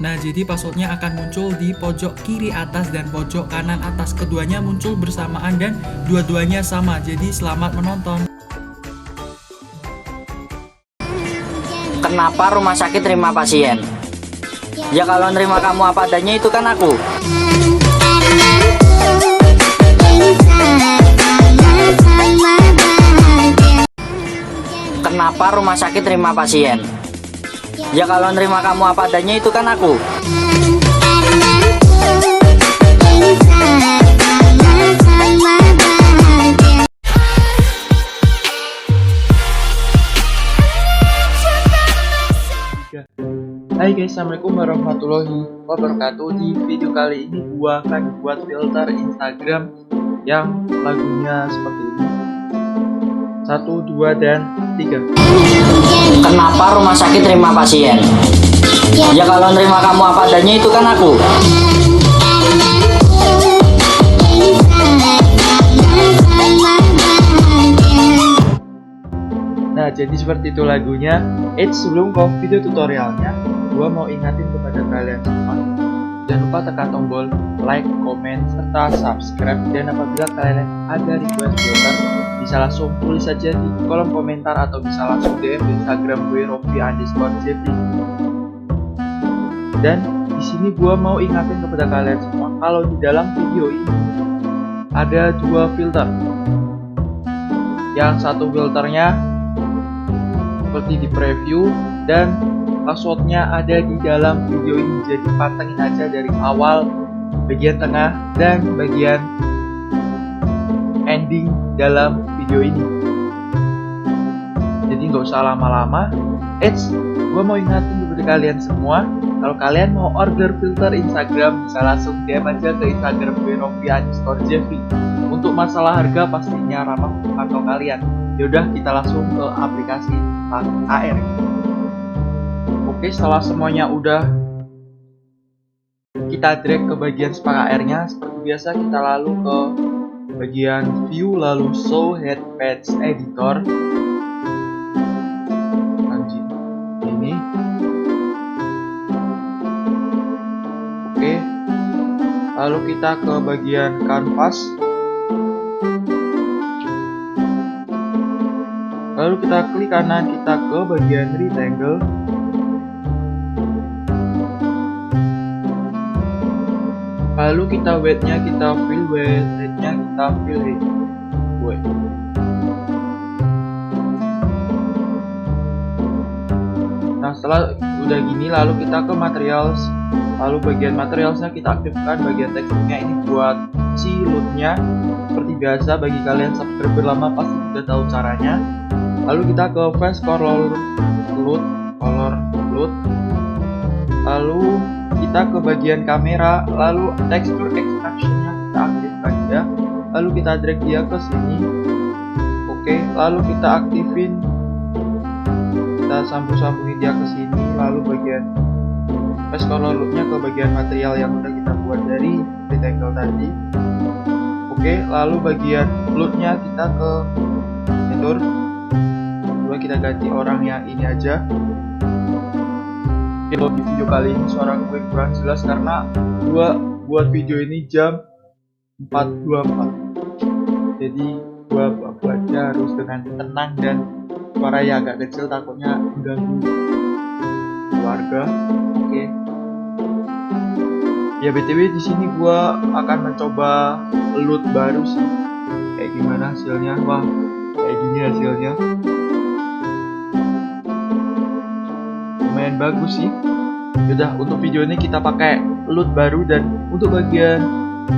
Nah, jadi passwordnya akan muncul di pojok kiri atas dan pojok kanan atas. Keduanya muncul bersamaan dan dua-duanya sama. Jadi selamat menonton. Kenapa rumah sakit terima pasien? Ya kalau nerima kamu apa adanya itu kan aku. Kenapa rumah sakit terima pasien? Ya kalau nerima kamu apa adanya itu kan aku. Hai guys, assalamualaikum warahmatullahi wabarakatuh. Di video kali ini gua akan buat filter Instagram yang lagunya seperti ini. 1, 2, dan 3. Kenapa rumah sakit terima pasien? Ya kalau nerima kamu apa adanya itu kan aku. Nah, jadi seperti itu lagunya. Sebelum ke video tutorialnya, gua mau ingatin kepada kalian semua, jangan lupa tekan tombol like, komen, serta subscribe. Dan apabila kalian ada request filter, bisa langsung tulis saja di kolom komentar atau bisa langsung DM di Instagram gue Rofi_JP. Dan di sini gua mau ingatin kepada kalian semua kalau di dalam video ini ada 2 filter. Yang satu filternya seperti di preview dan passwordnya ada di dalam video ini, jadi pantengin aja dari awal, bagian tengah, dan bagian ending dalam video ini. Jadi nggak usah lama-lama. Gue mau ingatin kepada kalian semua, kalau kalian mau order filter Instagram bisa langsung DM aja ke Instagram gue Rofi_JP. Untuk masalah harga pastinya ramah atau kalian. Yaudah, kita langsung ke aplikasi Spark AR. Oke, setelah semuanya udah kita drag ke bagian Spark AR-nya, seperti biasa kita lalu ke bagian view, lalu show head page editor. Ini. Oke. Lalu kita ke bagian canvas. Lalu kita klik kanan, kita ke bagian rectangle. Lalu kita weight-nya kita fill weight, height-nya kita fill height. Nah, setelah udah gini lalu kita ke materials. Lalu bagian materialsnya kita aktifkan bagian teksturnya ini buat si load-nya. Seperti biasa bagi kalian subscriber lama pasti sudah tahu caranya. Lalu kita ke face color load. Lalu kita ke bagian kamera, lalu texture extraction-nya kita aktifkan ya. Lalu kita drag dia ke sini. Oke, lalu kita aktifin, kita sambung-sambungin dia ke sini. Lalu bagian face color load-nya ke bagian material yang udah kita buat dari rectangle tadi. Oke, lalu bagian load-nya kita ke editor. Kita ganti orang yang ini aja. Di video kali ini suara gue kurang jelas karena gua buat video ini jam 4.24. Jadi gua buatnya harus dengan tenang dan suara yang agak kecil, takutnya mengganggu keluarga. Oke. Ya BTW di sini gua akan mencoba load baru sih. Kayak gimana hasilnya? Wah, kayak gini hasilnya. Lumayan bagus sih. Yaudah, untuk video ini kita pakai load baru, dan untuk bagian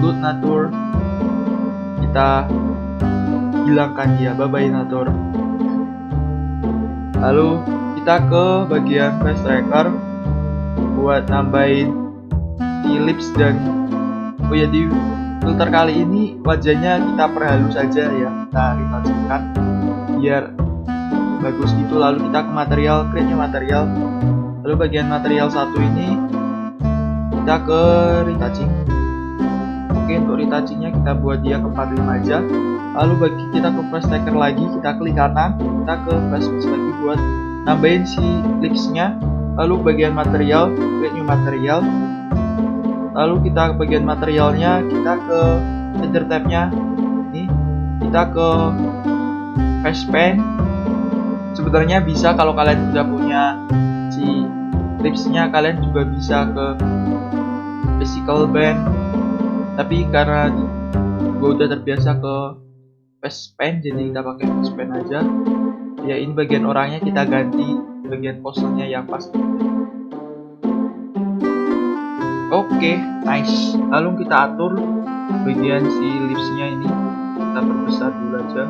load natur kita hilangkan dia. Bye bye natur. Lalu kita ke bagian face tracker buat nambahin si lips dan di filter kali ini wajahnya kita perhalus saja ya, kita retouchkan biar bagus gitu. Lalu kita ke material, create material. Lalu bagian material satu ini kita ke retouching. Oke, untuk retouchingnya kita buat dia ke 45 aja. Lalu bagi kita ke face tracker lagi, kita klik kanan, kita ke face lagi buat nambahin si lipsnya. lalu bagian material, create new material, lalu kita ke bagian materialnya, kita ke header tabnya, ini kita ke face paint. Sebenarnya bisa kalau kalian sudah punya si lipsnya, kalian juga bisa ke physical band, tapi karena gue udah terbiasa ke face paint jadi kita pakai face paint aja. Ya ini bagian orangnya kita ganti bagian pose-nya yang pas. Oke, nice. Lalu kita atur bagian si lipsnya ini, kita perbesar dulu aja,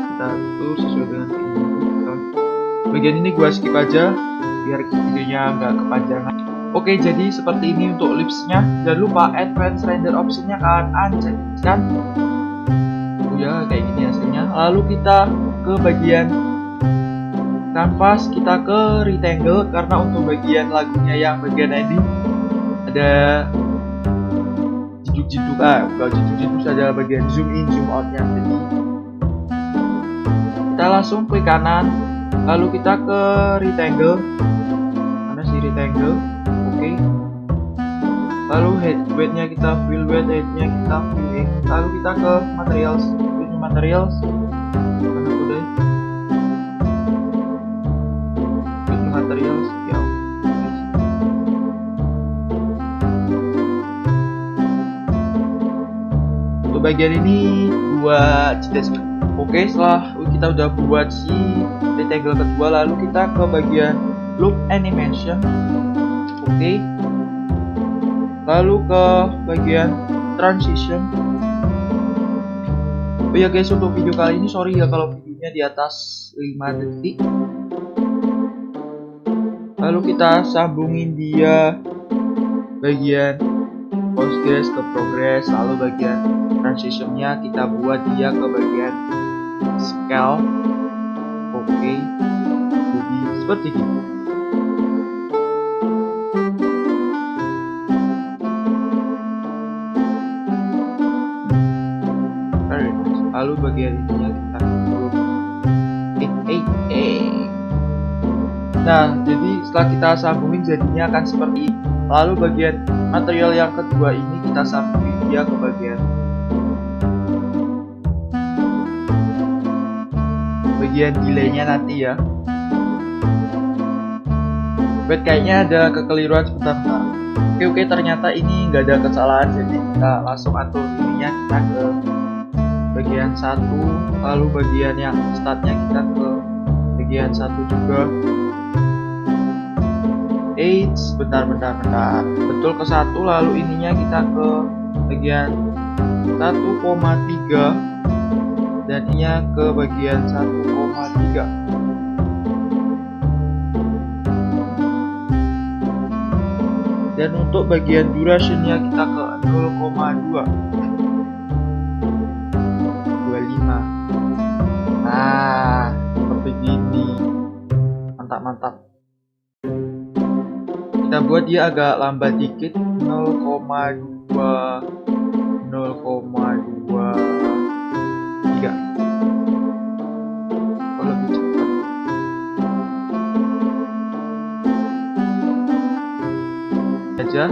kita atur sesuai dengan keinginan. Bagian ini gua skip aja biar videonya nggak kepanjangan. Oke, jadi seperti ini untuk lipsnya. Jangan lupa advanced render optionnya kalian uncheck kan. Oh ya, kayak gini hasilnya. Lalu kita ke bagian canvas, kita ke rectangle karena untuk bagian lagunya yang bagian ending ada jeduk-jeduk, kalau jeduk-jeduk saja bagian zoom in zoom out nya. Jadi kita langsung klik kanan, lalu kita ke rectangle, mana sih rectangle, oke. Lalu head weight nya kita fill weight, height nya kita fill height. Lalu kita ke materials, pilih materials, mana udah pilih materials ya. Bagian ini buat desktop. Oke, setelah kita udah buat si rectangle kedua, lalu kita ke bagian loop animation. Oke, lalu ke bagian transition. Oh ya guys, untuk video kali ini sorry ya kalau videonya di atas 5 detik. Lalu kita sambungin dia bagian progress ke progress, lalu bagian transitionnya kita buat dia ke bagian scale. Oke, jadi seperti ini. Lalu bagian ininya kita tutup. Nah, jadi setelah kita sambungin jadinya akan seperti ini. Lalu bagian material yang kedua ini kita sambungin dia ke bagian delaynya nanti ya. Wait, kayaknya ada kekeliruan sebentar. Oke, ternyata ini nggak ada kesalahan, jadi kita langsung atur ininya, kita ke bagian 1, lalu bagian yang startnya kita ke bagian 1 juga. Bentar, betul ke 1, lalu ininya kita ke bagian 1,3 dan ininya ke bagian 1,3. Dan untuk bagian durationnya kita ke 0,2. Nah, seperti ini. Mantap. Kita buat dia agak lambat dikit, 0,2 0,23. Kalau lebih cepat. Aja.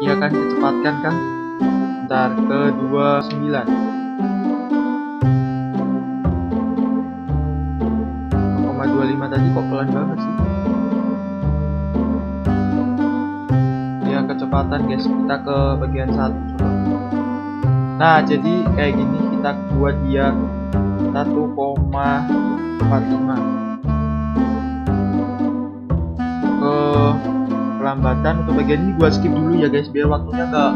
Iya kan, kecepatkan kan? Bentar, ke 29. 0,25 tadi kok pelan banget sih. Ya, kecepatan guys, kita ke bagian 1 coba. Nah, jadi kayak gini kita buat dia 1,45. Ke pelambatan untuk bagian ini gua skip dulu ya guys, biar waktunya gak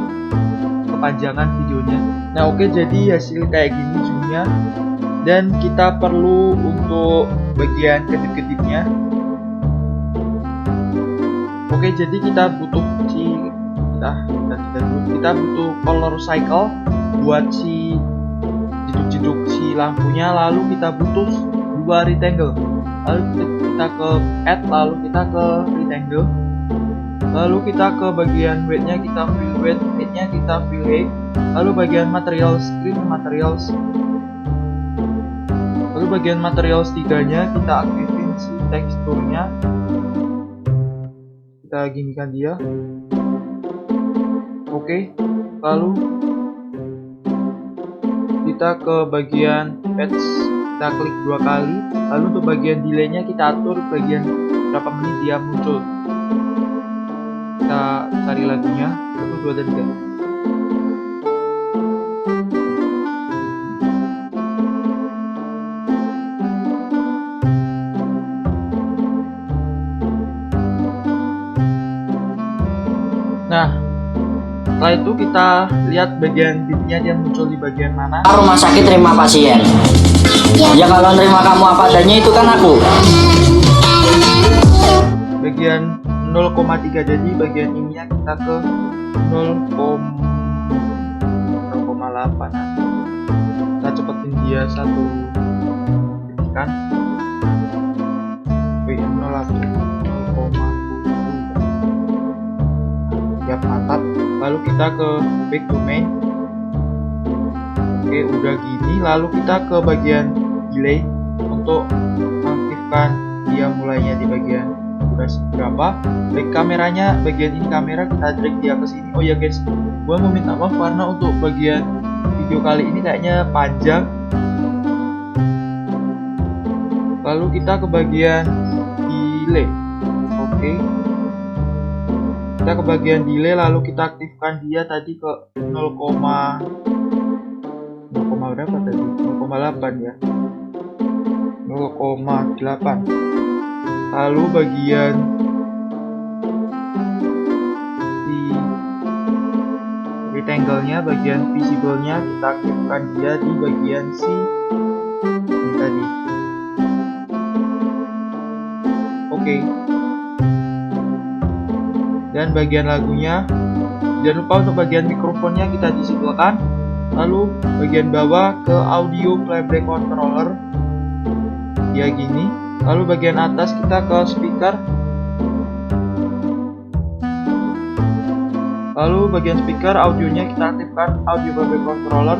kepanjangan videonya. Nah, oke, jadi hasil kayak gini zoomnya. Dan kita perlu untuk bagian kedip-kedipnya. Oke, jadi kita butuh kita butuh color cycle buat si jeduk-jeduk si lampunya. Lalu kita butuh 2 rectangle. Lalu kita ke add, lalu kita ke rectangle. Lalu kita ke bagian weight-nya kita fill weight, height-nya kita fill height. Lalu bagian materials, screen materials. Lalu bagian materials 3-nya kita aktifin si teksturnya, kita ginikan dia. Oke, lalu kita ke bagian patch, kita klik 2 kali. Lalu untuk bagian delaynya kita atur bagian berapa menit dia muncul. Kita cari lagunya 1, 2, dan 3. Nah, setelah itu kita lihat bagian beatnya dia muncul di bagian mana. Rumah sakit terima pasien. Ya kalau nerima kamu apa adanya itu kan aku. Bagian 0,3, jadi bagian ininya kita ke 0,8. Kita cepetin dia 1 kan. Wih, 0,7. Siap, mantap. Lalu kita ke back to main. Oke, udah gini. Lalu kita ke bagian delay untuk aktifkan dia mulainya di bagian durasi berapa. Baik kameranya, bagian ini kamera kita drag dia ke sini. Oh ya guys, gua mau minta maaf karena untuk bagian video kali ini kayaknya panjang. Lalu kita ke bagian delay. Oke. Kita ke bagian delay, lalu kita aktifkan dia tadi ke 0, berapa tadi? 0,8 ya. 0,8. Lalu bagian di rectangle-nya, bagian visible-nya kita aktifkan dia di bagian C ini tadi. Oke. Dan bagian lagunya, jangan lupa untuk bagian mikrofonnya kita disibelkan. Lalu bagian bawah ke audio playback controller dia gini. Lalu bagian atas kita ke speaker. Lalu bagian speaker audionya kita aktifkan audio playback controller.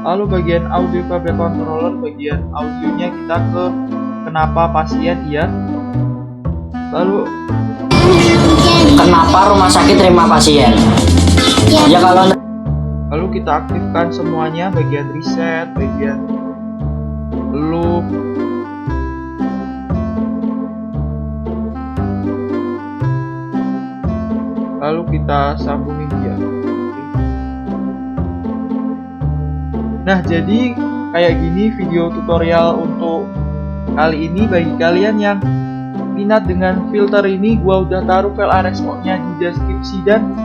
Lalu bagian audio playback controller, bagian audionya kita ke kenapa pasien iya. Lalu Kenapa rumah sakit terima pasien? Ya kalau lalu kita aktifkan semuanya, bagian reset, bagian loop. Lalu kita sambungin dia. Nah, jadi kayak gini video tutorial untuk kali ini. Bagi kalian yang minat dengan filter ini, gua udah taruh file RSMod-nya di deskripsi. Dan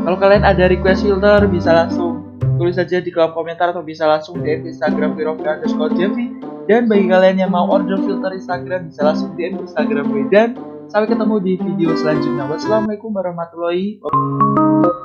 kalau kalian ada request filter, bisa langsung tulis saja di kolom komentar atau bisa langsung DM Instagram @virofi_jv. Dan bagi kalian yang mau order filter Instagram, bisa langsung DM Instagram gue. Dan sampai ketemu di video selanjutnya. Wassalamualaikum warahmatullahi wabarakatuh.